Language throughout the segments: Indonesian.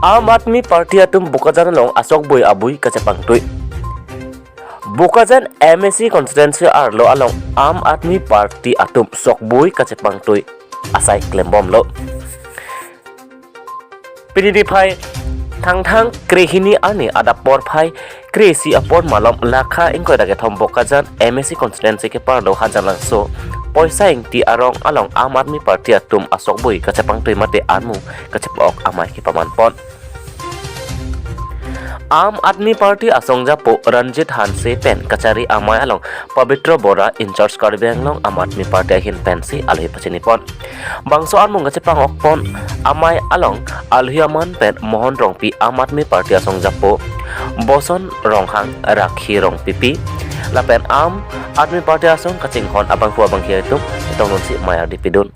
Amat Party atum Bokajan long asokbui abui kachepangtui. Bokajan MSC constituency arlo along Amat Party atum sokbui kachepangtui asai klembom lo. PDD phai thang krehini ani adapor phai kresi apor malom lakha ingkoi dage thom Bokajan MSC constituency ke parlo hajan langso poisa ingti arong along Amat Party atum asokbui kachepangtui mate anu kachepok amai ki pamanpon. Aam Party Asong Japo Ranjit Hanse pen kachari amai along Pabitra Bora in charge Karbeng long Aam Party hin pensi alhi pachinipon bangso anmung kachepang okpon amai along alhiaman pen mohon rongpi Aam Party Asong Japo boson ronghang rakhi rong pipi lapen Aam Party Asong kachinghon abang pu abang hiatum itong nunsi mayar dipidun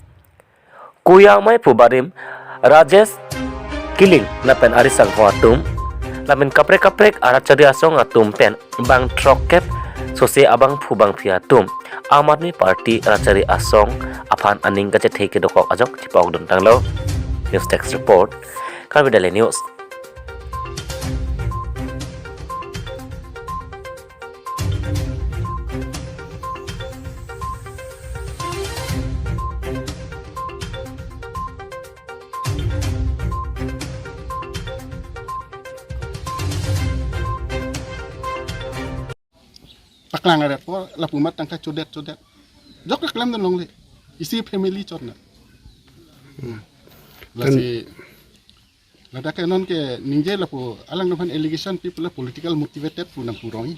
kuya mai pubarim Rajesh Kiling lapen arisang hoatum lamin kaprek ratchari Asong atum pen bang trokep sose abang phubang phiatum Aam Party ratchari Asong aphan aning kache theke dokok ajok chipok dun tanglo news text report Karvidale news. Paklang ada po lapumat tangka codet jok reklam dan long le isi family chot na lasi lada ke non ke ninje lapu alang nopan allegation people political motivated pu nang purong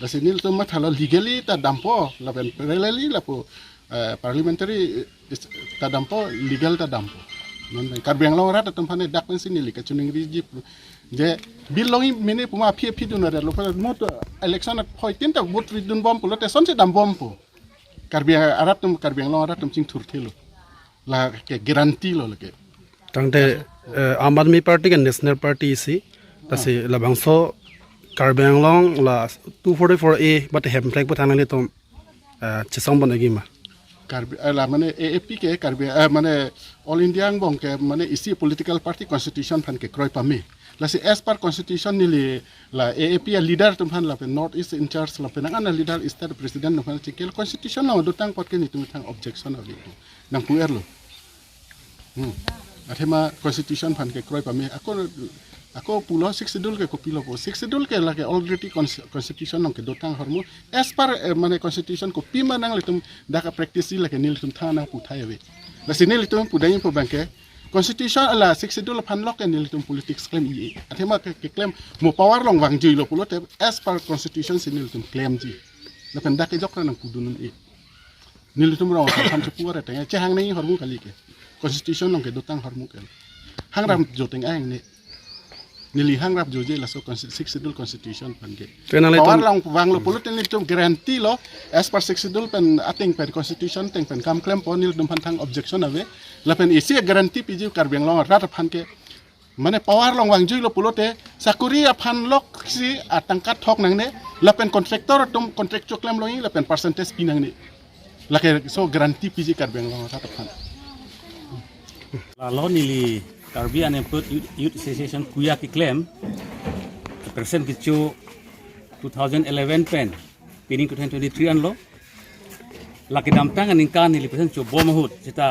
lasi nil to mat halo legally ta dampo lapen parallelly lapu parliamentary ta dampo legal ta dampo non karbeng long rat tampane dak pen sini lika chuning riji je bil longi mene puma phi dun ada lo mot election at hoitin ta vote dun bom pulo te son se dam bom pu karbeng aratum karbeng long aratum ching thur thelo la ke guarantee lo ke tangte Aam Party ke national party si tase labangso karbeng long la 244A but hem flag but hanale tom chisong bonagi ma la mane AAP ke karbeng mane all india bong ke mane isi political party constitution phan ke kroi pami la si as per constitution nili la AAP a leader tumhan la north east in charge la penangan leader is the president no phan chikel constitution no dotang pot ke ni tumthang objection of it nang puer lo athema constitution phan ke kroi pami ako pulo 6 schedule ke kopilo po 6 schedule ke la ke already constitution no ke dotang hormo as per mane constitution ko pi manang litum daka practice la ke nil tum thana puthai we la sinil tum pudai po banke constitution ala 6 schedule phan lok ke nil tum politics claim i athema ke claim mo power long wang ji lo pulo te as per constitution sinil tum claim ji la pen daka jok nang pudunun e nil tum ro phan chupura te che hang nei hormu kali ke constitution long ke dotang hormu ke hangram joteng ang ne nili hangrap joje la so 6 schedule constitution pan ke power long wang lo pulo ten tum guarantee lo as per 6 schedule pen ating pen constitution teng pen kam claim pon nil dum pan thang objection ave la pen isi guarantee piji karbeng long rat phan ke mane power long wang jui lo pulo te sakuri phan lok si atangkat thok nang ne la pen contractor tum contractual claim lo la pen percentage pinang ne la ke so guarantee piji karbeng long rat phan la lo nili Karbi Unemployed Youth Association kuya ki claim persen kichu 2011 pen pining 2023 an lo laki damtang aning kan ni persen chu bom hut kita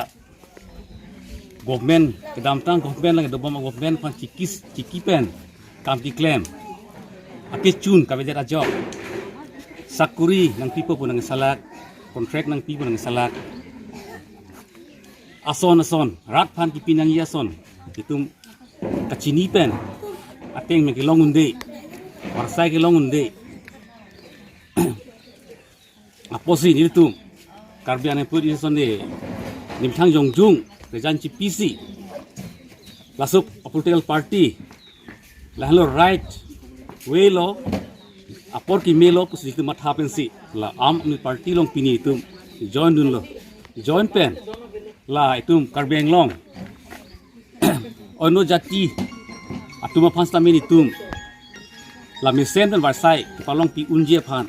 government ke damtang government lagi do bom government pan ciki pen kam ki claim aki chun ka beja job sakuri nang pipo pun nang salak contract nang pipo nang salak ason rat pan ki pinang yason itum kachini pen ateng me kilong unde warsai kilong unde aposi ni tum Karbi Unemployed Youth sonde nimthang jongjung rejan chi PC lasup political party lahlo right way lo apor ki melo pusi tum mathapen si la Aam Party long pini tum join dun lo join pen la itum Karbeng long ono jati atuma phansta mini tum la misen dan warsai palong pi unje phan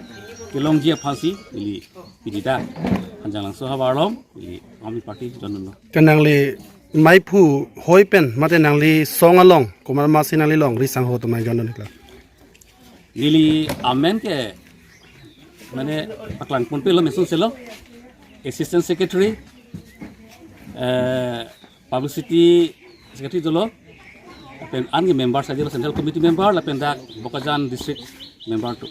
kelong je phasi ili pidida hanjang langso hawarlom ili Aam Party jonno kanang le mai phu hoi pen mate nangli song along kumar masi nangli long ri sang ho to mai jon nikla Nili amen ke mane paklang pun pelo mesun selo assistant secretary publicity secretary dolo pen angi member saja central committee member la pen dak Bokajan district member tu